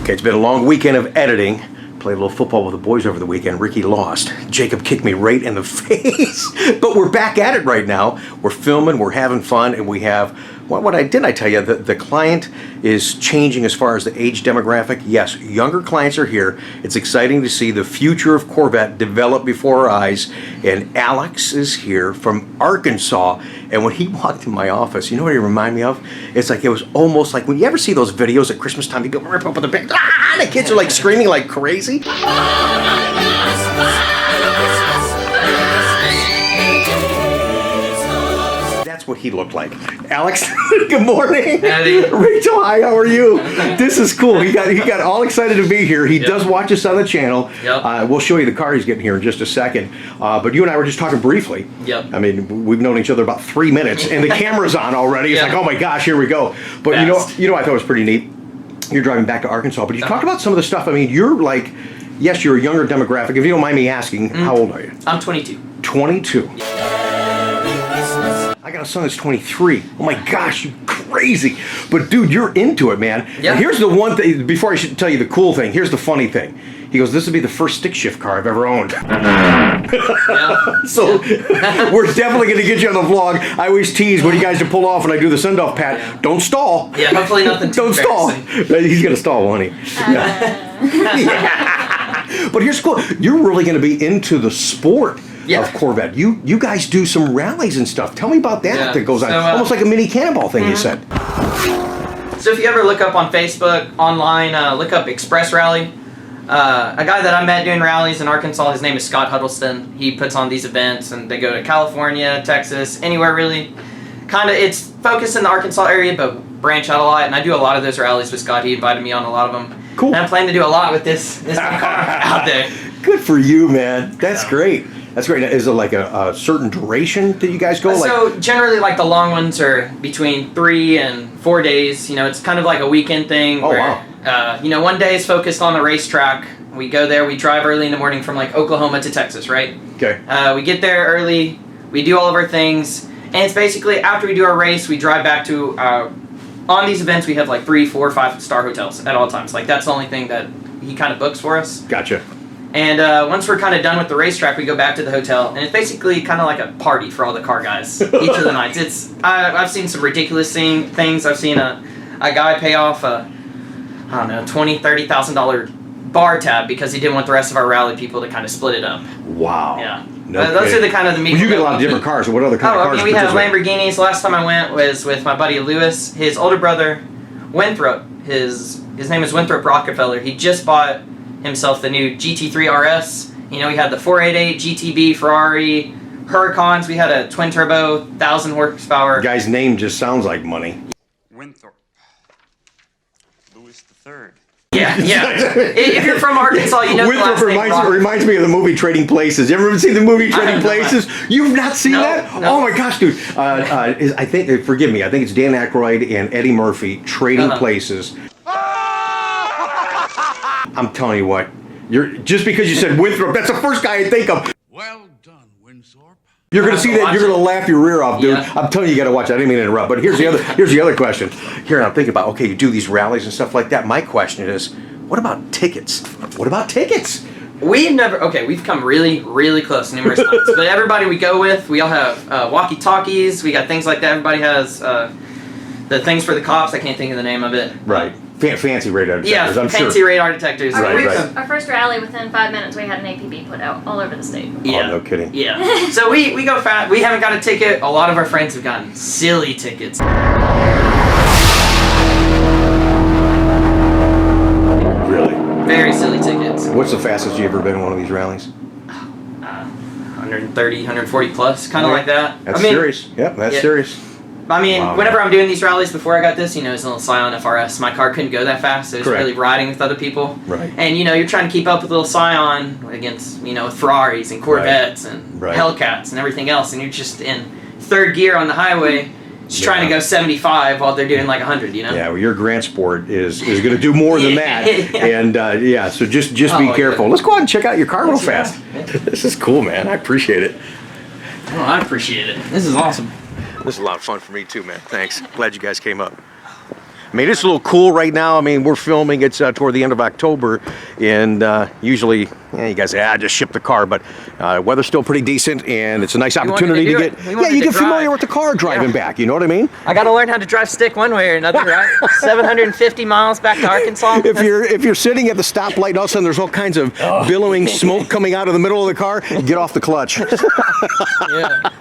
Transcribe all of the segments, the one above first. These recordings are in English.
Okay, it's been a long weekend of editing. Played a little football with the boys over the weekend. Ricky lost. Jacob kicked me right in the face. But we're back at it right now. We're filming, we're having fun, and we have, what didn't I tell you? The client is changing as far as the age demographic. Yes, younger clients are here. It's exciting to see the future of Corvette develop before our eyes. And Alex is here from Arkansas. And when he walked in my office, you know what he reminded me of? It's like, it was almost like when you ever see those videos at Christmas time, you go rip open the bag, and the kids are like screaming like crazy. That's what he looked like. Alex, good morning. Howdy. Rachel, hi, how are you? This is cool. He got all excited to be here. He does watch us on the channel. Yep. We'll show you the car he's getting here in just a second. But you and I were just talking briefly. Yep. I mean, we've known each other about 3 minutes, and the camera's on already. It's like, oh my gosh, here we go. But Fast. you know, I thought it was pretty neat. You're driving back to Arkansas, but you talked about some of the stuff. I mean, you're like, yes, you're a younger demographic. If you don't mind me asking, how old are you? I'm 22. 22. I got a son that's 23. Oh my gosh, you crazy. But dude, you're into it, man. Yeah. And here's the one thing, before I should tell you the cool thing, here's the funny thing. He goes, this would be the first stick shift car I've ever owned. So we're definitely going to get you on the vlog. I always tease when you guys pull off and I do the send-off pat, don't stall. Yeah, hopefully nothing too Don't stall. He's going to stall, won't he? Yeah. But here's cool. You're really going to be into the sport of Corvette. You guys do some rallies and stuff. Tell me about that that goes on. So, almost like a mini cannonball thing, you said. So if you ever look up on Facebook, online, look up Express Rally. A guy that I met doing rallies in Arkansas, his name is Scott Huddleston. He puts on these events and they go to California, Texas, anywhere really. Kind of, it's focused in the Arkansas area, but branch out a lot. And I do a lot of those rallies with Scott. He invited me on a lot of them. Cool. And I plan to do a lot with this car out there. Good for you, man. That's great. That's great. Is it like a certain duration that you guys go? So generally, like the long ones are between 3 and 4 days. You know, it's kind of like a weekend thing. Oh, where, wow. You know, one day is focused on the racetrack. We go there, we drive early in the morning from like Oklahoma to Texas, right? Okay. We get there early, we do all of our things, and it's basically after we do our race, we drive back to, on these events we have like 3, 4, 5-star hotels at all times. Like that's the only thing that he kind of books for us. Gotcha. And once we're kind of done with the racetrack, we go back to the hotel, and it's basically kind of like a party for all the car guys each of the nights. I've seen some ridiculous things. I've seen a guy pay off I don't know, $20,000, $30,000 bar tab because he didn't want the rest of our rally people to kind of split it up. Wow. Yeah. No those are the kind of the media. Well, you get a lot of different cars. So what other kind of cars? I mean, we have Lamborghinis. Last time I went was with my buddy Lewis. His older brother, Winthrop. His name is Winthrop Rockefeller. He just bought himself the new GT3 RS. You know, we had the 488 GTB Ferrari Huracans. We had a twin turbo, 1,000 horsepower. The guy's name just sounds like money. Winthrop. Louis III. Yeah, yeah. If you're from Arkansas, you know Winthrop reminds me of the movie Trading Places. You ever seen the movie Trading Places? You've not seen that? No. Oh my gosh, dude! I think, forgive me, I think it's Dan Aykroyd and Eddie Murphy, Trading Places. I'm telling you what, just because you said Winthrop, that's the first guy I think of. Well done, Winthrop. You're gonna see that. You're gonna laugh your rear off, dude. Yeah. I'm telling you, you gotta watch it. I didn't mean to interrupt, but here's the other question. Here, I'm thinking about, okay, you do these rallies and stuff like that. My question is, what about tickets? What about tickets? We've come really, really close numerous times. But everybody we go with, we all have walkie-talkies. We got things like that. Everybody has the things for the cops. I can't think of the name of it. Right. Fancy radar detectors, yeah, I'm sure. fancy radar detectors. Our first rally, within 5 minutes, we had an APB put out all over the state. Yeah. Oh, no kidding. Yeah. So we go fast. We haven't got a ticket. A lot of our friends have gotten silly tickets. Really? Very silly tickets. What's the fastest you ever been in one of these rallies? 130, 140 plus, kind of like that. That's serious. Yep, that's serious. I mean, whenever I'm doing these rallies before I got this, you know, it's a little Scion FRS. My car couldn't go that fast, so it was really riding with other people. Right. And, you know, you're trying to keep up with little Scion against, you know, with Ferraris and Corvettes and Hellcats and everything else, and you're just in third gear on the highway, just trying to go 75 while they're doing like 100, you know? Yeah, well, your Grand Sport is going to do more than that. And, yeah, so just be careful. Let's go out and check out your car real fast. Yeah. This is cool, man. I appreciate it. Oh, I appreciate it. This is awesome. This is a lot of fun for me too, man. Thanks. Glad you guys came up. mean, it's a little cool right now. I mean, we're filming. It's toward the end of October, and usually, you guys say, just ship the car, but weather's still pretty decent, and it's a nice opportunity to get, you get familiar with the car driving back. You know what I mean? I got to learn how to drive stick one way or another, right? 750 miles back to Arkansas. If you're sitting at the stoplight, and all of a sudden there's all kinds of billowing smoke coming out of the middle of the car, get off the clutch. Yeah.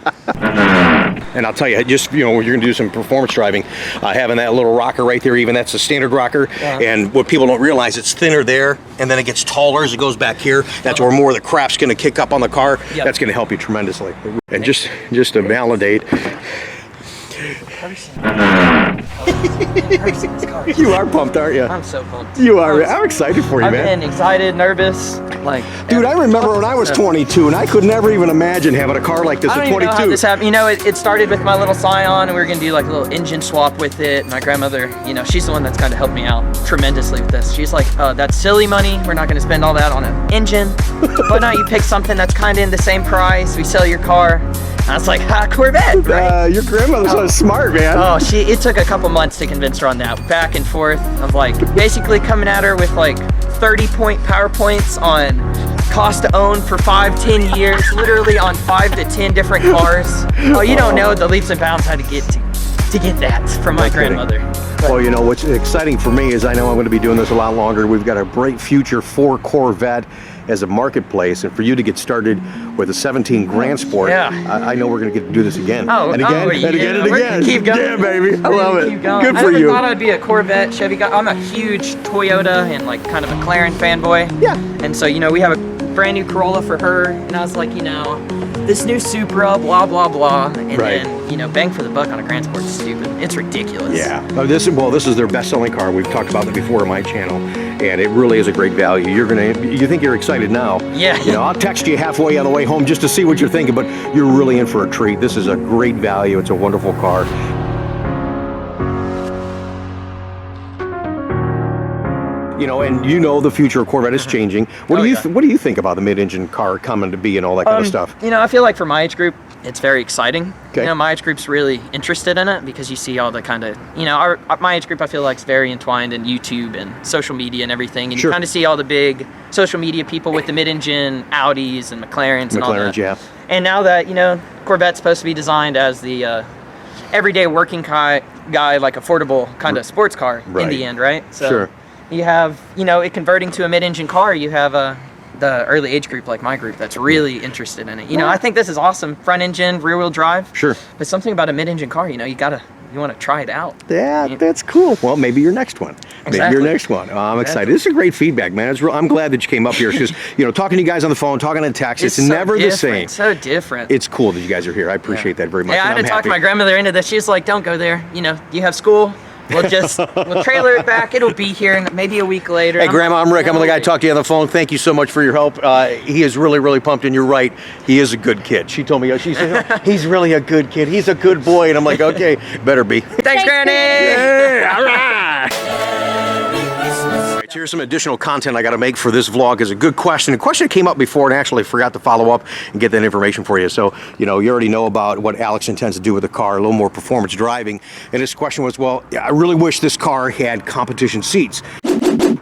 And I'll tell you, just you're going to do some performance driving, having that little rocker right there, even that's a standard rocker. And what people don't realize, it's thinner there, and then it gets taller as it goes back here. That's where more of the crap's going to kick up on the car. That's going to help you tremendously. And just to validate. You are pumped, aren't you? I'm so pumped. You are. I'm excited for you, man. I've been excited, nervous, like. Dude, I remember when I was 22, and I could never even imagine having a car like this at 22. I don't even know how this happened. You know, it started with my little Scion, and we were gonna do like a little engine swap with it. My grandmother, she's the one that's kind of helped me out tremendously with this. She's like, that's silly money. We're not gonna spend all that on an engine. But now you pick something that's kind of in the same price. We sell your car. I was like, Corvette, right? Your grandmother's so smart, man. Oh, it took a couple months to convince her on that. Back and forth of like basically coming at her with like 30-point PowerPoints on cost to own for 5-10 years, literally on 5 to 10 different cars. Oh, you don't know the leaps and bounds how to get that from my grandmother. Well, what's exciting for me is I know I'm going to be doing this a lot longer. We've got a bright future for Corvette as a marketplace, and for you to get started with a 17 Grand Sport, I know we're going to get to do this again. And again, and again, and again. Keep going. Yeah, baby. I love it. Keep going. Good for I never you. thought I'd be a Corvette, Chevy guy. I'm a huge Toyota and like kind of a McLaren fanboy. Yeah. And so, we have a brand new Corolla for her, and I was like, this new Supra, blah, blah, blah. And then, bang for the buck on a Grand Sport is stupid. It's ridiculous. Yeah. This is their best-selling car. We've talked about it before on my channel, and it really is a great value. You think you're excited now. Yeah. I'll text you halfway on the way home just to see what you're thinking, but you're really in for a treat. This is a great value. It's a wonderful car. And the future of Corvette is changing. What do you think about the mid-engine car coming to be and all that kind of stuff? I feel like for my age group, it's very exciting. Okay. My age group's really interested in it because you see all the kind of, my age group I feel like is very entwined in YouTube and social media and everything. And you kind of see all the big social media people with the mid-engine Audis and McLarens and all that. Yeah. And now that, Corvette's supposed to be designed as the everyday working guy, like affordable kind of sports car in the end, right? So you have, it converting to a mid-engine car, you have the early age group like my group that's really interested in it. I think this is awesome. Front engine, rear wheel drive. Sure. But something about a mid-engine car, you want to try it out. Yeah, that's cool. Well, maybe your next one. Maybe your next one. Oh, I'm excited. This is great feedback, man. I'm glad that you came up here because, talking to you guys on the phone, talking on text, it's never the same. It's so different. It's cool that you guys are here. I appreciate that very much. Yeah, I had to talk my grandmother into this. She's like, don't go there. You have school. We'll trailer it back. It'll be here maybe a week later. Hey, Grandma, I'm Rick. I'm the guy talking to you on the phone. Thank you so much for your help. He is really, really pumped, and you're right. He is a good kid. She told me, she said, he's really a good kid. He's a good boy. And I'm like, okay, better be. Thanks, Granny. Yeah, all right. Here's some additional content I got to make for this vlog. Is a good question. A question that came up before, and actually forgot to follow up and get that information for you. So, you already know about what Alex intends to do with the car, a little more performance driving. And his question was, well, I really wish this car had competition seats.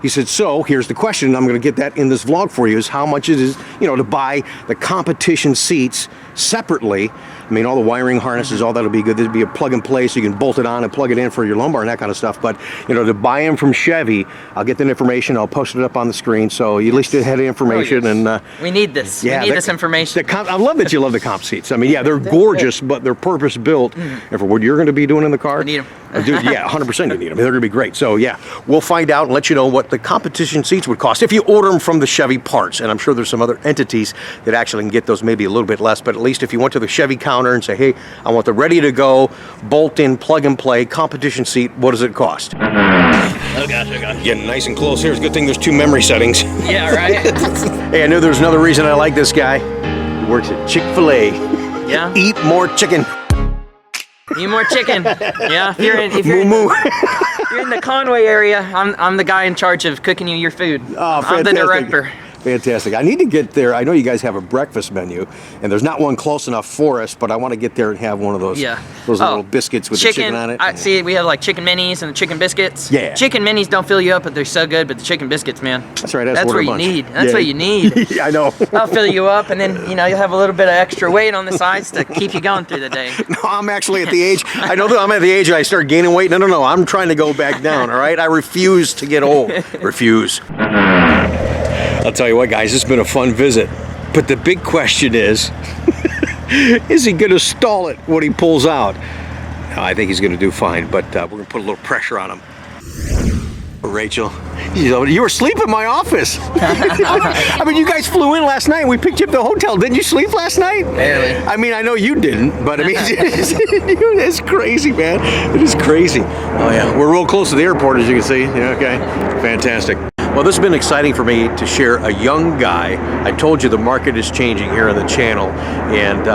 He said, so here's the question, and I'm going to get that in this vlog for you, is how much it is, to buy the competition seats separately. I mean, all the wiring harnesses, all that'll be good. There'd be a plug and play so you can bolt it on and plug it in for your lumbar and that kind of stuff. But, to buy them from Chevy, I'll get that information. I'll post it up on the screen. So you at least had information. And we need this. Yeah, we need this information. I love that you love the comp seats. I mean, yeah, they're gorgeous, but they're purpose built. And for what you're going to be doing in the car. You need them. Yeah, 100% you need them. They're going to be great. So yeah, we'll find out and let you know what the competition seats would cost if you order them from the Chevy parts. And I'm sure there's some other entities that actually can get those maybe a little bit less. But at least if you went to the Chevy counter and say, hey, I want the ready to go, bolt in, plug and play, competition seat, what does it cost? Oh gosh, oh gosh. Getting nice and close here. It's a good thing there's 2 memory settings. Yeah, right? Hey, I knew there's another reason I like this guy. He works at Chick-fil-A. Yeah? Eat more chicken. Eat more chicken. Yeah, if you're in the Conway area, I'm the guy in charge of cooking you your food. Oh, I'm the director. Fantastic. I need to get there. I know you guys have a breakfast menu, and there's not one close enough for us, but I want to get there and have one of those. Yeah. Those little biscuits with the chicken on it. I see. We have like chicken minis and the chicken biscuits. Yeah. Chicken minis don't fill you up, but they're so good. But the chicken biscuits, man. That's right. That's what you need. That's what you need. Yeah, I know. I'll fill you up, and then you'll have a little bit of extra weight on the sides to keep you going through the day. No, I'm actually at the age. I know that I'm at the age I start gaining weight. No. I'm trying to go back down. All right. I refuse to get old. Refuse. I'll tell you what, guys, it's been a fun visit. But the big question is he going to stall it when he pulls out? No, I think he's going to do fine, but we're going to put a little pressure on him. Rachel, you were asleep in my office. I mean, you guys flew in last night and we picked you up at the hotel. Didn't you sleep last night? Barely. I mean, I know you didn't, but I mean, it's crazy, man. It is crazy. Oh, yeah. We're real close to the airport, as you can see. Yeah, okay. Fantastic. Well, this has been exciting for me to share a young guy. I told you the market is changing here on the channel, and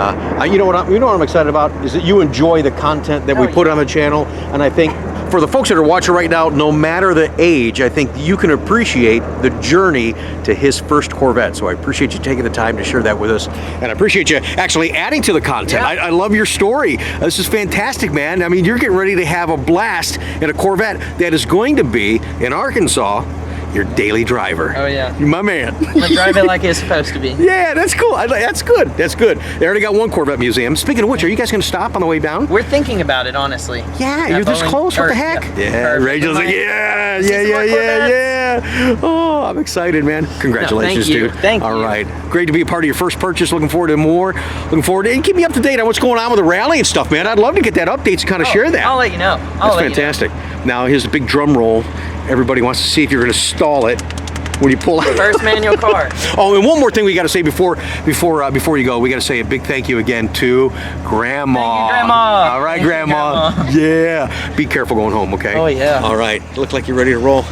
you know what I'm excited about is that you enjoy the content that we put on the channel, and I think for the folks that are watching right now, no matter the age, I think you can appreciate the journey to his first Corvette. So I appreciate you taking the time to share that with us, and I appreciate you actually adding to the content. Yeah. I love your story. This is fantastic, man. I mean, you're getting ready to have a blast in a Corvette that is going to be in Arkansas your daily driver. Oh yeah. My man. I'm gonna drive it like it's supposed to be. Yeah, that's cool. That's good. That's good. They already got one Corvette museum. Speaking of which, are you guys going to stop on the way down? We're thinking about it, honestly. Yeah, you're this close. What the heck? Yeah, Rachel's like, yeah. Oh, I'm excited, man. Congratulations, thank you. dude. Thank you. All right. Great to be a part of your first purchase. Looking forward to more. Looking forward to, and keep me up to date on what's going on with the rally and stuff, man. I'd love to get that updates and kind of share that. I'll let you know. That's fantastic. Now, here's a big drum roll. Everybody wants to see if you're going to stall it when you pull out. First manual car. Oh, and one more thing we got to say before you go, we got to say a big thank you again to Grandma. Thank you, Grandma. All right, Grandma. Yeah. Be careful going home, okay? Oh, yeah. All right. Look like you're ready to roll.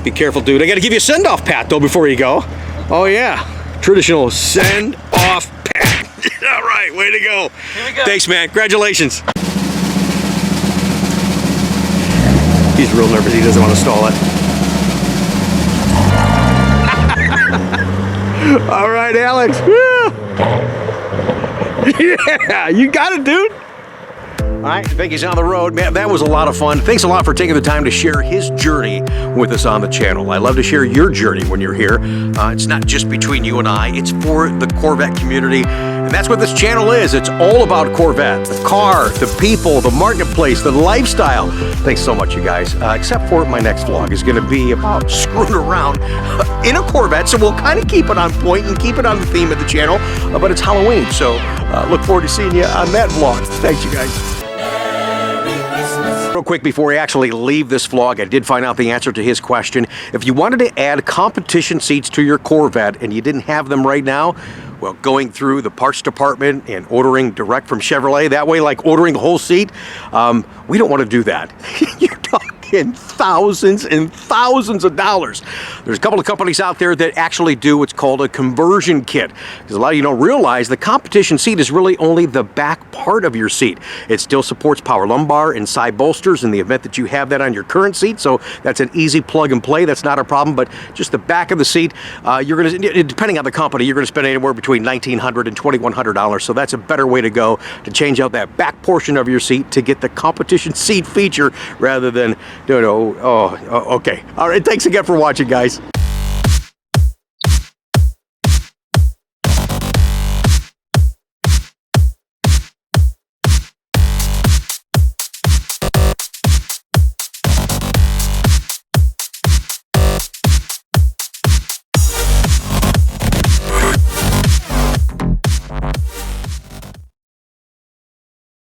Be careful, dude. I got to give you a send-off pat, though, before you go. Oh, yeah. Traditional send-off pat. All right. Way to go. Here we go. Thanks, man. Congratulations. He's real nervous. He doesn't want to stall it. All right, Alex. Yeah, you got it, dude. All right, Vicky's on the road. Man, that was a lot of fun. Thanks a lot for taking the time to share his journey with us on the channel. I love to share your journey when you're here. It's not just between you and I. It's for the Corvette community. And that's what this channel is. It's all about Corvette. The car, the people, the marketplace, the lifestyle. Thanks so much, you guys. Except for my next vlog is going to be about screwing around in a Corvette. So we'll kind of keep it on point and keep it on the theme of the channel. But it's Halloween, so look forward to seeing you on that vlog. Thanks, you guys. Real quick before we actually leave this vlog, I did find out the answer to his question. If you wanted to add competition seats to your Corvette and you didn't have them right now, well, going through the parts department and ordering direct from Chevrolet, that way, like ordering a whole seat, we don't want to do that. You're talking thousands and thousands of dollars. There's a couple of companies out there that actually do what's called a conversion kit. Because a lot of you don't realize the competition seat is really only the back part of your seat. It still supports power lumbar and side bolsters in the event that you have that on your current seat. So that's an easy plug and play. That's not a problem. But just the back of the seat, you're going to, depending on the company, you're going to spend anywhere between $1,900 and $2,100. So that's a better way to go to change out that back portion of your seat to get the competition seat feature rather than, okay. All right, thanks again for watching, guys.